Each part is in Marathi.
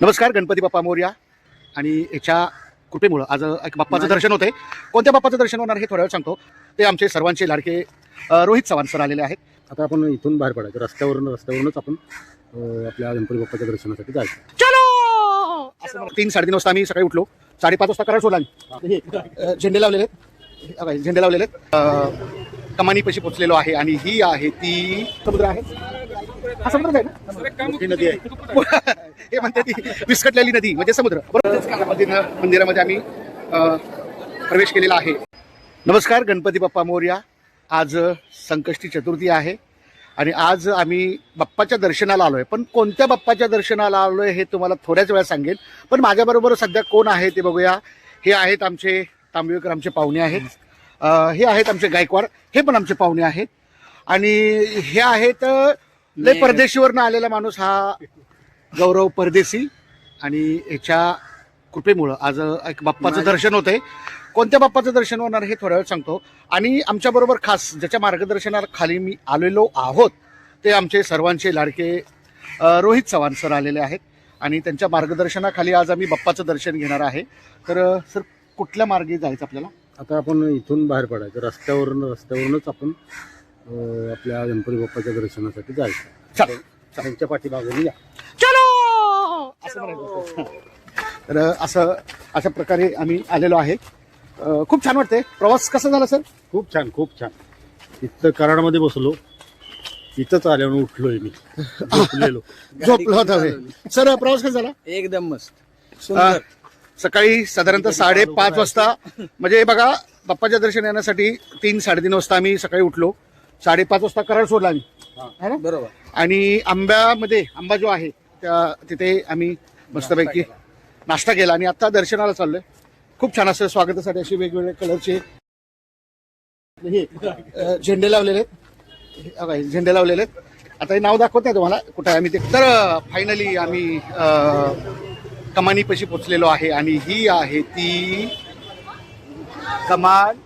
नमस्कार, गणपती बाप्पा मोरया. आणि याच्या कृपेमुळं आज एक बाप्पाचं दर्शन होतंय. कोणत्या बाप्पाचं दर्शन होणार हे थोड्या वेळ सांगतो. ते आमचे सर्वांचे लाडके रोहित चव्हाण सर आलेले आहेत. आता आपण इथून बाहेर पडायचं रस्त्यावरूनच आपण आपल्या गणपती बाप्पाच्या दर्शनासाठी जायचं. चलो असं 3-3:30 वाजता आम्ही सकाळी उठलो. 5:30 वाजता करार सोडला. झेंडे लावलेले आहेत, झेंडे लावलेले आहेत. कमानीपाशी पोचलेलो आहे आणि ही आहे ती समुद्र आहे. हा समुद्र आहे ना, मोठी नदी आहे. हे म्हणते ती विस्कटलेली नदी म्हणजे समुद्र. बरोबर. मंदिरामध्ये आम्ही प्रवेश केलेला आहे. नमस्कार, गणपती बाप्पा मोरया. आज संकष्टी चतुर्थी आहे आणि आज आम्ही बाप्पाच्या दर्शनाला आलोय. पण कोणत्या बाप्पाच्या दर्शनाला आलोय हे तुम्हाला थोड्याच वेळा सांगेन. पण माझ्याबरोबर सध्या कोण आहे ते बघूया. हे आहेत आमचे तांबवेकर, आमचे पाहुणे आहेत. हे आहेत आमचे गायकवाड, हे पण आमचे पाहुणे आहेत. आणि हे आहेत लय परदेशीवरनं आलेला माणूस, हा गौरव परदेशी. आणि याच्या कृपेमुळं आज एक बाप्पाचं दर्शन होतंय. कोणत्या बाप्पाचं दर्शन होणार हे थोड्या वेळ सांगतो. आणि आमच्याबरोबर खास ज्याच्या मार्गदर्शनाखाली मी आलेलो आहोत ते आमचे सर्वांचे लाडके रोहित चव्हाण सर आलेले आहेत. आणि त्यांच्या मार्गदर्शनाखाली आज आम्ही बाप्पाचं दर्शन घेणार आहे. तर सर, कुठल्या मार्गे जायचं आपल्याला? आता आपण इथून बाहेर पडायचं रस्त्यावरूनच आपण आपल्या गणपती बाप्पाच्या दर्शनासाठी जायचं. चालेल, त्यांच्या पाठीमागून या. चलो असं म्हणायचं. तर अशा प्रकारे आम्ही आलेलो आहे. खूप छान वाटतंय. प्रवास कसा झाला सर? खूप छान. इथं कराडमध्ये बसलो, इथंच आल्यावर उठलोय मी. झोपलो होता सर. प्रवास कसा झाला? एकदम मस्त, सुंदर. सकाळी साधारणतः 5:30 वाजता, म्हणजे बघा, बाप्पाच्या दर्शन येण्यासाठी 3-3:30 वाजता आम्ही सकाळी उठलो. 5:30 वाजता करार सोडला आम्ही, है ना? बरोबर. आणि आंबा जो आहे तिथे आम्ही मस्तपैकी नाश्ता केला आणि आता दर्शनाला चाललोय. खूप छान असं स्वागतासाठी असे वेगवेगळे कलरचे हे झेंडे लावलेले आहेत. झेंडे लावलेले आहेत. आता हे नाव दाखवत नाही तुम्हाला कुठे आहे आम्ही ते. तर फायनली आम्ही कमानीपाशी पोचलेलो आहे आणि ही आहे ती कमान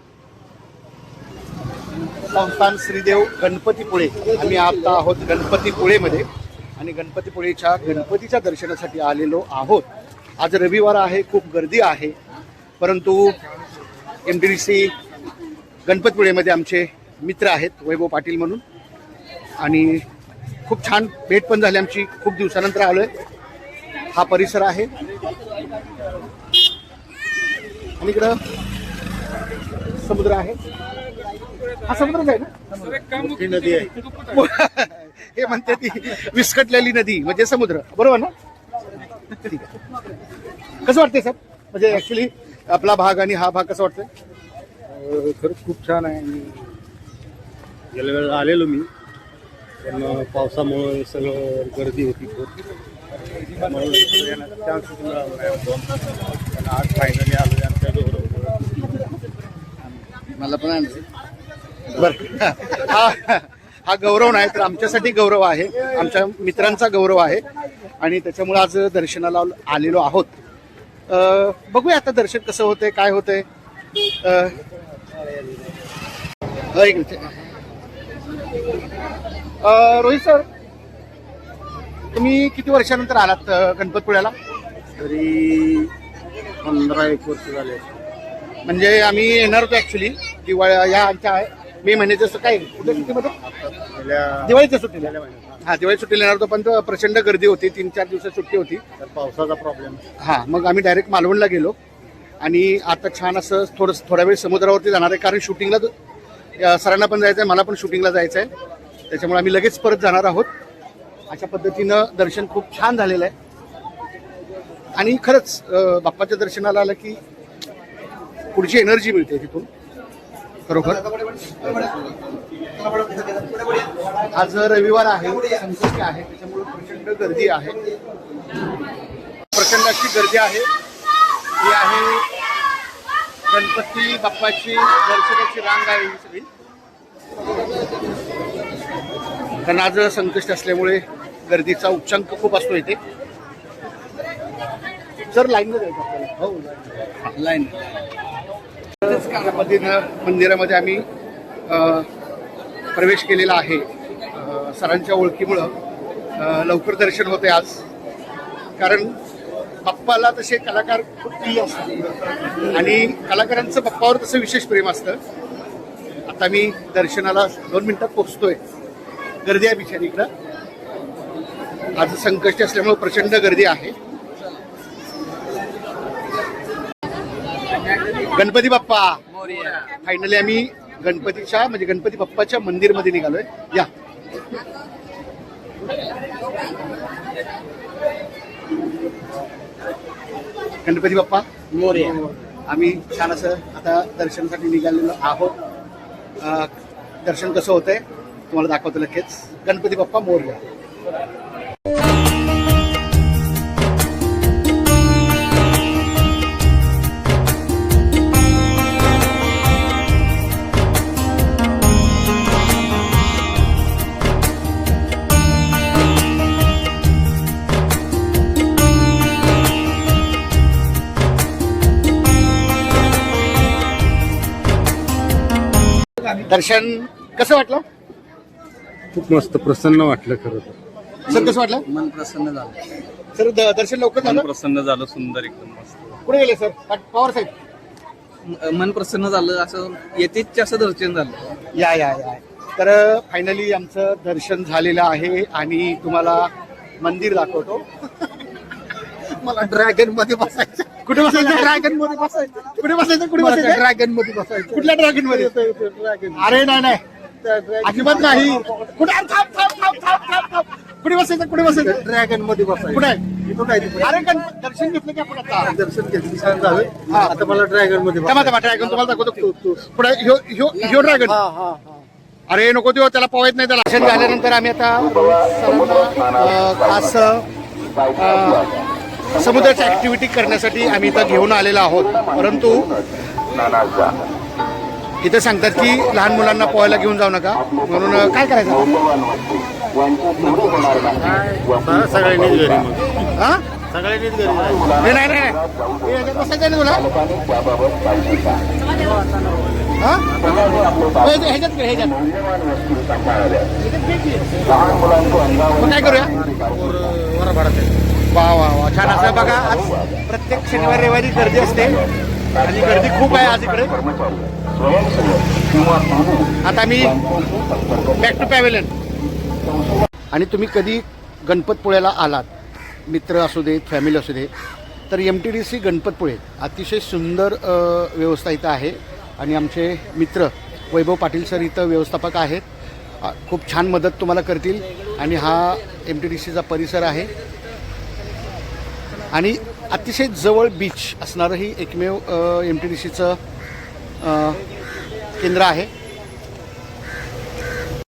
संस्थान श्रीदेव गणपतीपुळे. आम्ही आता आहोत गणपतीपुळेमध्ये आणि गणपतीपुळेच्या गणपतीच्या दर्शनासाठी आलेलो आहोत. आज रविवार आहे, खूप गर्दी आहे. परंतु MDDC गणपतीपुळेमध्ये आमचे मित्र आहेत, वैभव पाटील म्हणून. आणि खूप छान भेट पण झाली आमची. खूप दिवसानंतर आलोय. हा परिसर आहे आणि इकडं समुद्र आहे. हा समुद्रच आहे ना, मोठी नदी आहे. हे म्हणते ती विस्कटलेली नदी म्हणजे समुद्र. बरोबर ना? ठीक आहे. कसं वाटतंय सर? म्हणजे ऍक्च्युली आपला भाग आणि हा भाग कसं वाटतंय? खरंच खूप छान आहे. गेल्या वेळेला आलेलो मी, पण पावसामुळे सगळं गर्दी होती खूप. चान्स मिळाला नाही. पण आज फायनली आलो आमच्या मला पण आणलं. बरं, हा गौरव नाही तर आमच्यासाठी गौरव आहे, आमच्या मित्रांचा गौरव आहे. आणि त्याच्यामुळे आज दर्शनाला आलेलो आहोत. बघूया आता दर्शन कसं होतंय, काय होतंय. रोहित सर, तुम्ही किती वर्षानंतर आलात गणपतपुळ्याला? तरी 15-1 वर्ष झाले. म्हणजे आम्ही येणार होतो ऍक्च्युली दिवाळी या आमच्या मे महिन्याच्या काय कुठल्या सुट्टीमध्ये, दिवाळीच्या सुट्टीला. हा, दिवाळी सुट्टीला येणार होतो, पण प्रचंड गर्दी होती. 3-4 दिवसात सुट्टी होती. तर पावसाचा प्रॉब्लेम. हा, मग आम्ही डायरेक्ट मालवणला गेलो. आणि आता छान असं थोडा वेळ समुद्रावरती जाणार आहे, कारण शूटिंगला सरांना पण जायचं आहे, मला पण शूटिंगला जायचं आहे. त्याच्यामुळे आम्ही लगेच परत जाणार आहोत. अशा पद्धतीनं दर्शन खूप छान झालेलं आहे. आणि खरंच बाप्पाच्या दर्शनाला आलं की पुढची एनर्जी मिळते तिथून, खरोखर. आज रविवार आहे, संकष्टी आहे, त्याच्यामुळे प्रचंड गर्दी आहे. प्रचंड अशी गर्दी आहे. ही आहे गणपती बाप्पाची दर्शनाची रांग आहे ही सगळी. कारण आज संकष्टी असल्यामुळे गर्दीचा उच्चांक खूप असतो इथे. सर, लाईनला जायचं आपल्याला? हो, लाईन. मंदिरामध्ये आम्ही प्रवेश केलेला आहे. सरांच्या ओळखीमुळं लवकर दर्शन होते आज. कारण बाप्पाला तसे कलाकार खूप प्रिय असतात आणि कलाकारांचं बाप्पावर तसं विशेष प्रेम असतं. आता मी दर्शनाला 2 मिनिटात पोहोचतोय. गर्दी आहे बिचारी इकडं. आज संकष्टी असल्यामुळे प्रचंड गर्दी आहे. गणपती बाप्पा फायनली आम्ही गणपतीच्या म्हणजे गणपती बाप्पाच्या मंदिरमध्ये निघालोय. या गणपती बाप्पा मोरया. आम्ही छान असं आता दर्शनासाठी निघालेलो आहोत. दर्शन कसं होतंय तुम्हाला दाखवतो लगेच. गणपती बाप्पा मोरया. दर्शन कसं वाटलं खूप मस्त प्रसन्न वाटलं खरं तर. सर? कसं वाटलं मन प्रसन्न झालं. सर? दर्शन लवकर झालं. प्रसन्न झालं, सुंदर एकदम मस्त. कुठे गेले सर? पवार साहेब मन प्रसन्न झालं, असं येतेच असं दर्शन झालं. या या या. तर फायनली आमचं दर्शन झालेलं आहे आणि तुम्हाला मंदिर दाखवतो. मला ड्रॅगन मध्ये बसायचं. कुठे बसायचं? ड्रॅगन मध्ये बसायचं. कुठे बसायचं? कुठे बसायचं? ड्रॅगन मध्ये बसायचं. कुठल्या ड्रॅगन मध्ये? ड्रॅगन. अरे नाही नाही अजिबात नाही. कुठे? अरे थांब थांब थांब थांब थांब थांब. कुठे बसायचं? कुठे बसायचं? ड्रॅगन मध्ये बसायचं. कुठे आहे? इथं काय तिथं? अरे दर्शन घेतलं की आपण आता? दर्शन घेतलं छान झालं. आता मला ड्रॅगन मध्ये ड्रॅगन तुम्हाला दाखवतो. पुढे ह्यो ड्रॅगन. अरे नको देऊ, त्याला पोहायत नाही. त्याला दर्शन झाल्यानंतर आम्ही आता रोहित सरांना खास समुद्राच्या ऍक्टिव्हिटी करण्यासाठी आम्ही इथं घेऊन आलेलो आहोत. परंतु इथं सांगतात की लहान मुलांना पोहायला घेऊन जाऊ नका, म्हणून काय करायचं? सगळ्यांनीच घरी मग. हा सगळ्यांनीच घरी नाही नाही ह्याच्यात बसायचं ना तुला. हा ह्याच्यात मग काय करूया? वा वा वा छान असं बघा. आज प्रत्येक शनिवार रविवारी गर्दी असते आणि गर्दी खूप आहे आज इकडे. आता मी बॅक टू पॅव्हेलियन. आणि तुम्ही कधी गणपतपुळ्याला आलात, मित्र असू देत, फॅमिली असू दे, तर MTDC गणपतपुळे अतिशय सुंदर व्यवस्था इथं आहे. आणि आमचे मित्र वैभव पाटील सर इथं व्यवस्थापक आहेत. खूप छान मदत तुम्हाला करतील. आणि हा MTDCचा परिसर आहे आणि अतिशय जवळ बीच असणारं ही एकमेव MTDCचं केंद्र आहे.